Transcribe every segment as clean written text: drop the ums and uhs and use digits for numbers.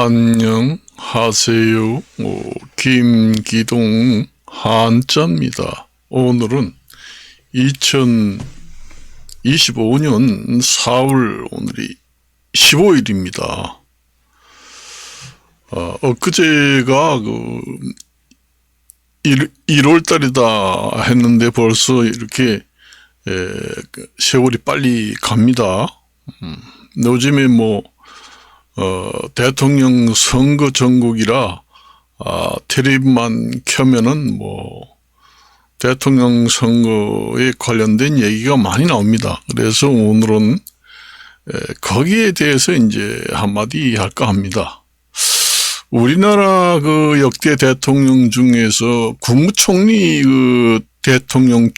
안녕하세요. 김기동 한자입니다. 오늘은 2025년 4월 오늘이 15일입니다. 엊그제가 1월달이다 했는데 벌써 이렇게 세월이 빨리 갑니다. 요즘에 대통령 선거 전국이라 텔레비만 켜면은 대통령 선거에 관련된 얘기가 많이 나옵니다. 그래서 오늘은 거기에 대해서 이제 한마디 할까 합니다. 우리나라 역대 대통령 중에서 국무총리 대통령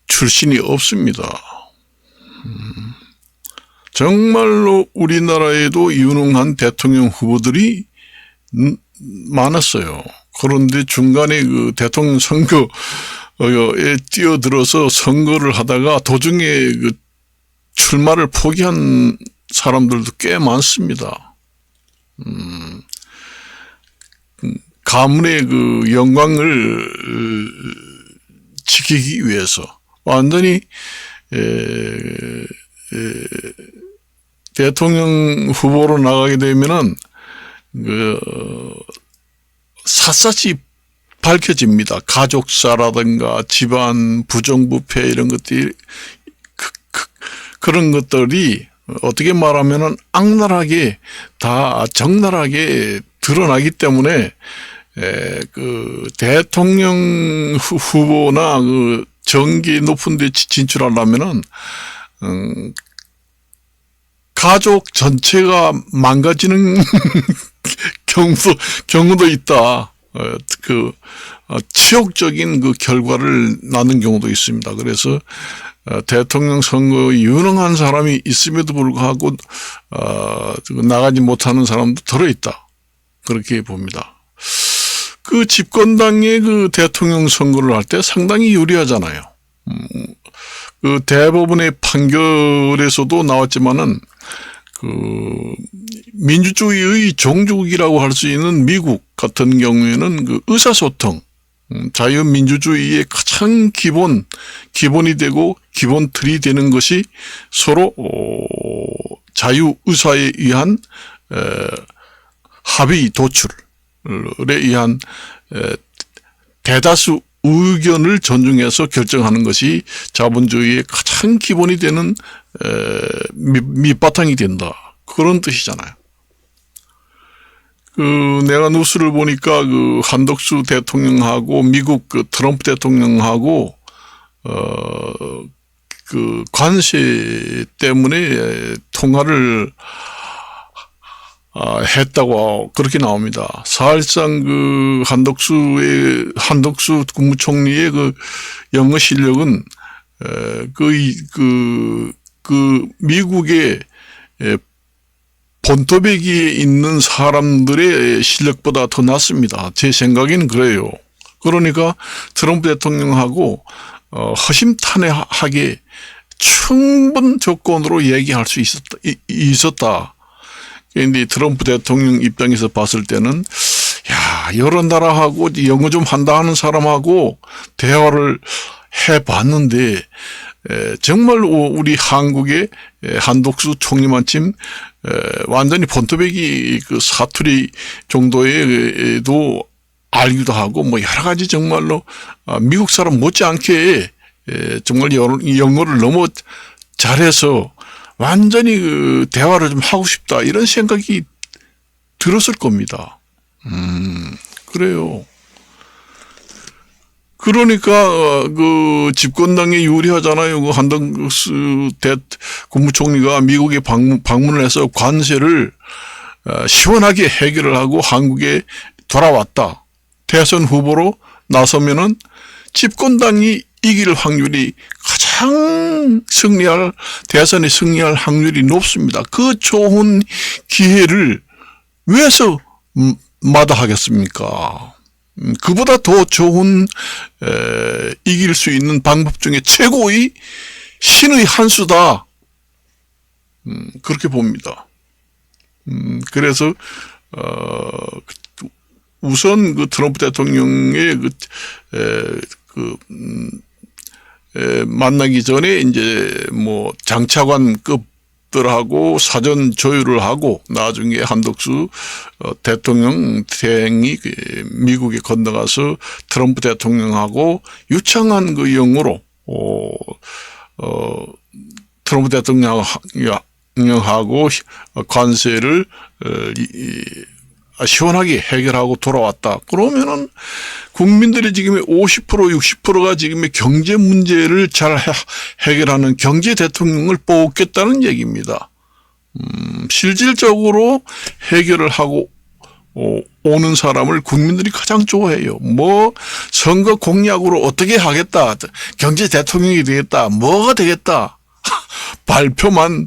출신이 없습니다. 정말로 우리나라에도 유능한 대통령 후보들이 많았어요. 그런데 중간에 대통령 선거에 뛰어들어서 선거를 하다가 도중에 출마를 포기한 사람들도 꽤 많습니다. 가문의 영광을 지키기 위해서 완전히 대통령 후보로 나가게 되면은 샅샅이 밝혀집니다. 가족사라든가 집안 부정부패 이런 것들이 그런 것들이 어떻게 말하면은 악랄하게 다 적나라하게 드러나기 때문에 대통령 후보나 정기 높은 데 진출하려면은 가족 전체가 망가지는 경우도 있다. 치욕적인 결과를 낳는 경우도 있습니다. 그래서 대통령 선거에 유능한 사람이 있음에도 불구하고 나가지 못하는 사람도 들어있다. 그렇게 봅니다. 집권당의 대통령 선거를 할 때 상당히 유리하잖아요. 대법원의 판결에서도 나왔지만은 민주주의의 종주국이라고 할 수 있는 미국 같은 경우에는 의사소통, 자유민주주의의 가장 기본이 되고 기본 틀이 되는 것이 서로 자유의사에 의한 합의 도출에 의한 대다수 의견을 존중해서 결정하는 것이 자본주의의 가장 기본이 되는 밑바탕이 된다. 그런 뜻이잖아요. 내가 뉴스를 보니까 한덕수 대통령하고 미국 트럼프 대통령하고 관세 때문에 통화를 했다고 그렇게 나옵니다. 사실상 한덕수 국무총리의 영어 실력은 미국의 본토배기에 있는 사람들의 실력보다 더 낫습니다. 제 생각에는 그래요. 그러니까 트럼프 대통령하고 허심탄회하게 충분 조건으로 얘기할 수 있었다. 그런데 트럼프 대통령 입장에서 봤을 때는 여러 나라하고 영어 좀 한다 하는 사람하고 대화를 해봤는데 정말 우리 한국의 한덕수 총리만큼 완전히 본토배기 사투리 정도에도 알기도 하고 여러 가지 정말로 미국 사람 못지않게 정말 영어를 너무 잘해서 완전히 대화를 좀 하고 싶다 이런 생각이 들었을 겁니다. 그래요. 그러니까 집권당에 유리하잖아요. 한덕수 국무총리가 미국에 방문을 해서 관세를 시원하게 해결을 하고 한국에 돌아왔다. 대선 후보로 나서면은 집권당이 이길 확률이 가장 대선에 승리할 확률이 높습니다. 그 좋은 기회를 왜서 마다하겠습니까? 그보다 더 좋은 이길 수 있는 방법 중에 최고의 신의 한 수다. 그렇게 봅니다. 그래서 우선 그 트럼프 대통령의 만나기 전에 이제 뭐 장차관급들하고 사전 조율을 하고 나중에 한덕수 대통령 대행이 미국에 건너가서 트럼프 대통령하고 유창한 그 영어로 트럼프 대통령하고 관세를 시원하게 해결하고 돌아왔다. 그러면은 국민들이 지금 50% 60%가 지금의 경제 문제를 잘 해결하는 경제 대통령을 뽑겠다는 얘기입니다. 실질적으로 해결을 하고 오는 사람을 국민들이 가장 좋아해요. 뭐 선거 공약으로 어떻게 하겠다, 경제 대통령이 되겠다, 뭐가 되겠다. 발표만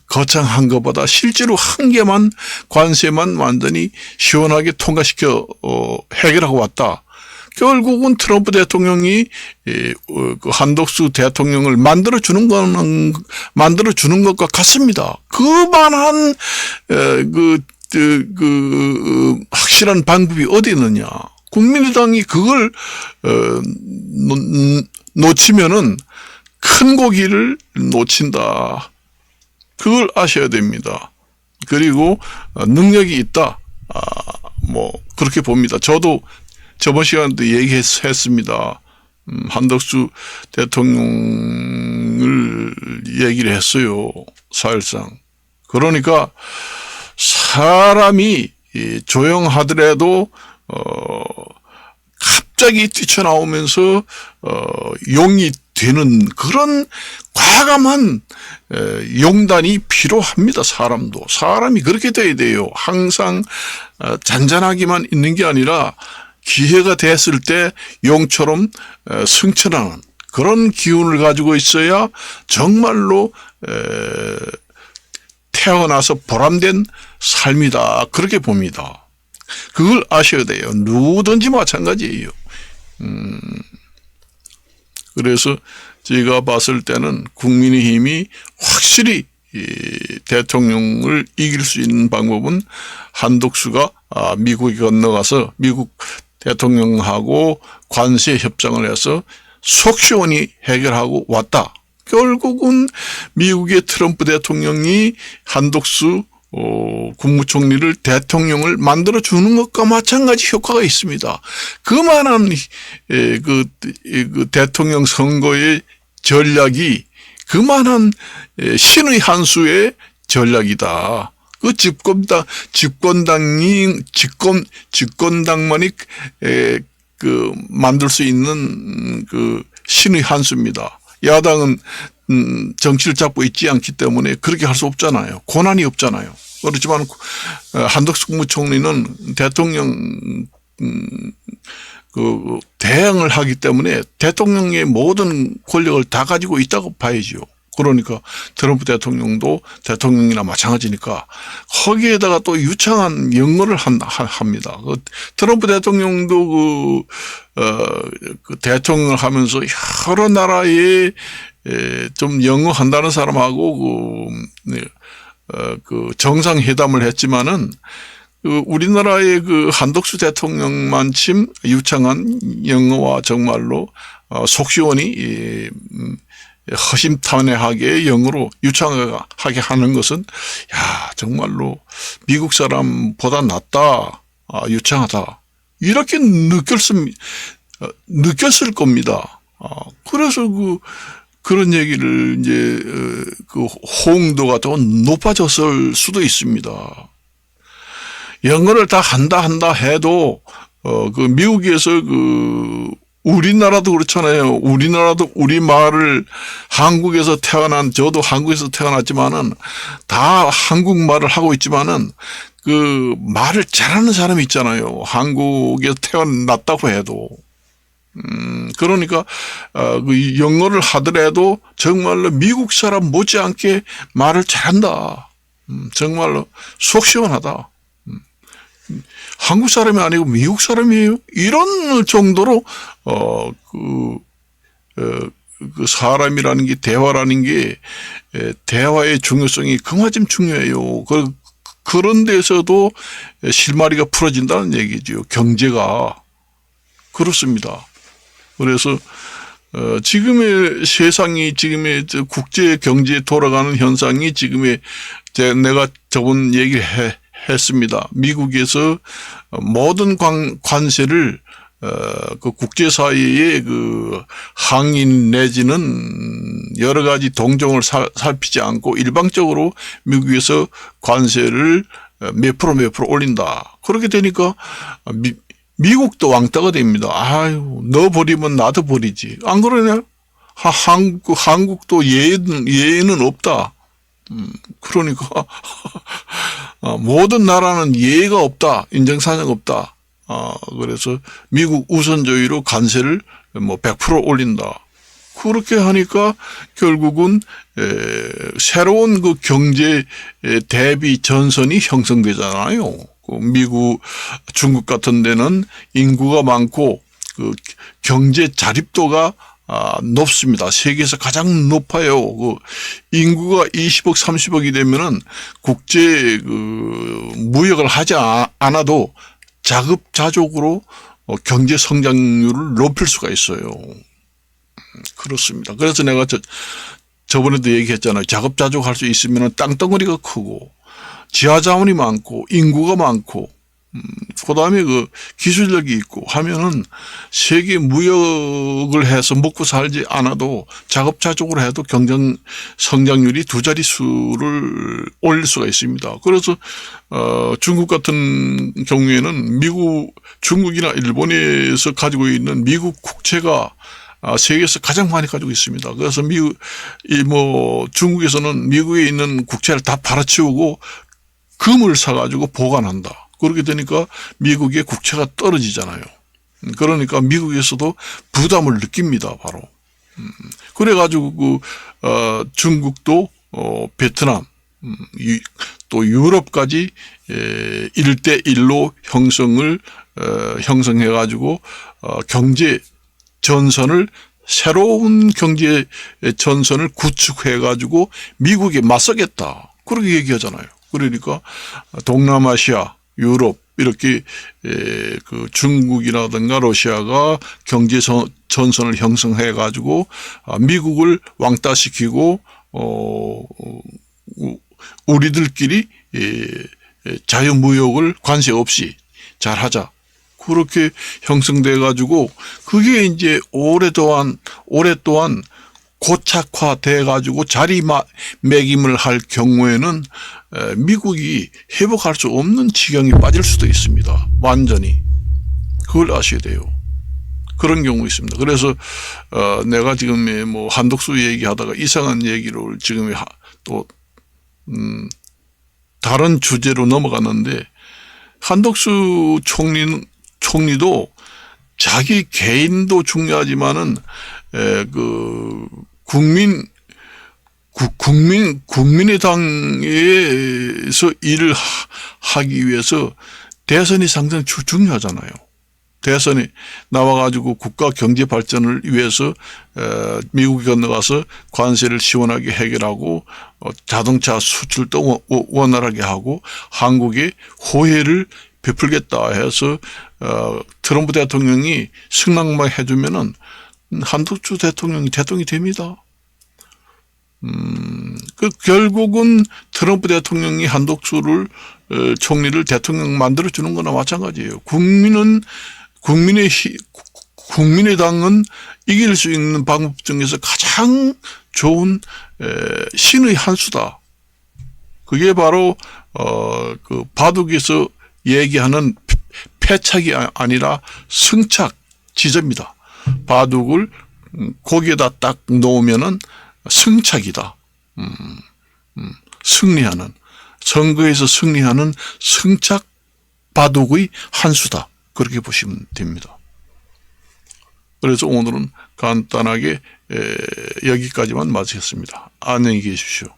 거창한 것보다 실제로 한 개만 관세만 완전히 시원하게 통과시켜 해결하고 왔다. 결국은 트럼프 대통령이 한덕수 대통령을 만들어주는 것과 같습니다. 그만한 확실한 방법이 어디 있느냐. 국민의당이 그걸 놓치면은 큰 고기를 놓친다. 그걸 아셔야 됩니다. 그리고 능력이 있다. 뭐 그렇게 봅니다. 저도 저번 시간에도 얘기했습니다. 한덕수 대통령을 얘기를 했어요. 사실상. 그러니까 사람이 조용하더라도 갑자기 뛰쳐나오면서 용이 되는 그런 과감한 용단이 필요합니다. 사람이 그렇게 돼야 돼요. 항상 잔잔하기만 있는 게 아니라 기회가 됐을 때 용처럼 승천하는 그런 기운을 가지고 있어야 정말로 태어나서 보람된 삶이다. 그렇게 봅니다. 그걸 아셔야 돼요. 누구든지 마찬가지예요. 그래서 제가 봤을 때는 국민의힘이 확실히 대통령을 이길 수 있는 방법은 한덕수가 미국에 건너가서 미국 대통령하고 관세 협상을 해서 속 시원히 해결하고 왔다. 결국은 미국의 트럼프 대통령이 한덕수 국무총리를 대통령을 만들어 주는 것과 마찬가지 효과가 있습니다. 그만한 그 대통령 선거의 전략이 그만한 신의 한 수의 전략이다. 그 집권당만이 만들 수 있는 그 신의 한 수입니다. 야당은 정치를 잡고 있지 않기 때문에 그렇게 할 수 없잖아요. 권한이 없잖아요. 그렇지만 한덕수 국무총리는 대통령 대행을 하기 때문에 대통령의 모든 권력을 다 가지고 있다고 봐야죠. 그러니까 트럼프 대통령도 대통령이나 마찬가지니까 거기에다가 또 유창한 영어를 합니다. 트럼프 대통령도 그 대통령을 하면서 여러 나라에 좀 영어 한다는 사람하고 그 정상회담을 했지만은 우리나라의 그 한덕수 대통령만큼 유창한 영어와 정말로 속 시원히 허심탄회하게 영어로 유창하게 하는 것은 정말로 미국 사람보다 낫다, 유창하다 이렇게 느꼈을 겁니다. 그래서 그런 얘기를 이제 그 호응도가 더 높아졌을 수도 있습니다. 영어를 다 한다 해도 그 미국에서 우리나라도 그렇잖아요. 우리나라도 우리말을 한국에서 저도 한국에서 태어났지만은 다 한국말을 하고 있지만은 그 말을 잘하는 사람이 있잖아요. 한국에서 태어났다고 해도. 그러니까 그 영어를 하더라도 정말로 미국 사람 못지않게 말을 잘한다. 정말로 속 시원하다. 한국 사람이 아니고 미국 사람이에요. 이런 정도로 그 사람이라는 게 대화라는 게 대화의 중요성이 그만큼 중요해요. 그런 데서도 실마리가 풀어진다는 얘기죠. 경제가. 그렇습니다. 그래서 지금의 세상이, 지금의 국제 경제에 돌아가는 현상이 지금의, 내가 저번 얘기를 했습니다. 미국에서 모든 관세를 그 국제사회의 그 항인 내지는 여러 가지 동종을 살피지 않고 일방적으로 미국에서 관세를 몇 프로 올린다. 그렇게 되니까 미국도 왕따가 됩니다. 아유, 너 버리면 나도 버리지. 안 그러냐? 한국도 예의는 없다. 그러니까 모든 나라는 예의가 없다. 인정사정 없다. 그래서 미국 우선주의로 관세를 뭐 100% 올린다. 그렇게 하니까 결국은 새로운 그 경제 대비 전선이 형성되잖아요. 미국, 중국 같은 데는 인구가 많고 그 경제 자립도가 높습니다. 세계에서 가장 높아요. 그 인구가 20억, 30억이 되면은 국제 그 무역을 하지 않아도 자급자족으로 경제 성장률을 높일 수가 있어요. 그렇습니다. 그래서 내가 저번에도 얘기했잖아요. 자급자족 할 수 있으면 땅덩어리가 크고 지하자원이 많고 인구가 많고 그 다음에 그 기술력이 있고 하면은 세계 무역을 해서 먹고 살지 않아도 자급자족으로 해도 경제 성장률이 두 자릿수를 올릴 수가 있습니다. 그래서 중국 같은 경우에는 중국이나 일본에서 가지고 있는 미국 국채가 세계에서 가장 많이 가지고 있습니다. 그래서 중국에서는 미국에 있는 국채를 다 팔아치우고 금을 사가지고 보관한다. 그렇게 되니까 미국의 국채가 떨어지잖아요. 그러니까 미국에서도 부담을 느낍니다, 바로. 그래가지고 중국도 베트남, 또 유럽까지 1대1로 형성해가지고 경제 전선을, 새로운 경제 전선을 구축해가지고 미국에 맞서겠다. 그렇게 얘기하잖아요. 그러니까 동남아시아, 유럽 이렇게 그 중국이라든가 러시아가 경제 전선을 형성해가지고 미국을 왕따시키고 우리들끼리 자유무역을 관세 없이 잘하자. 그렇게 형성돼 가지고 그게 이제 오랫동안 고착화돼 가지고 자리매김을 할 경우에는 미국이 회복할 수 없는 지경이 빠질 수도 있습니다. 완전히. 그걸 아셔야 돼요. 그런 경우 있습니다. 그래서 내가 지금 뭐 한독수 얘기하다가 이상한 얘기를 지금 또 다른 주제로 넘어갔는데, 한독수 총리도 자기 개인도 중요하지만은 그 국민의당에서 일을 하기 위해서 대선이 상당히 중요하잖아요. 대선에 나와가지고 국가 경제 발전을 위해서 미국에 건너가서 관세를 시원하게 해결하고 자동차 수출도 원활하게 하고 한국에 호혜를 베풀겠다 해서 트럼프 대통령이 승낙만 해주면은 한독수 대통령이 됩니다. 결국은 트럼프 대통령이 한독수를 총리를 대통령 만들어주는 거나 마찬가지예요. 국민의당은 이길 수 있는 방법 중에서 가장 좋은 신의 한 수다. 그게 바로 그 바둑에서 얘기하는 패착이 아니라 승착 지점이다. 바둑을 고기에다 딱 놓으면은 승착이다. 승리하는, 선거에서 승리하는 승착 바둑의 한 수다. 그렇게 보시면 됩니다. 그래서 오늘은 간단하게 여기까지만 마치겠습니다. 안녕히 계십시오.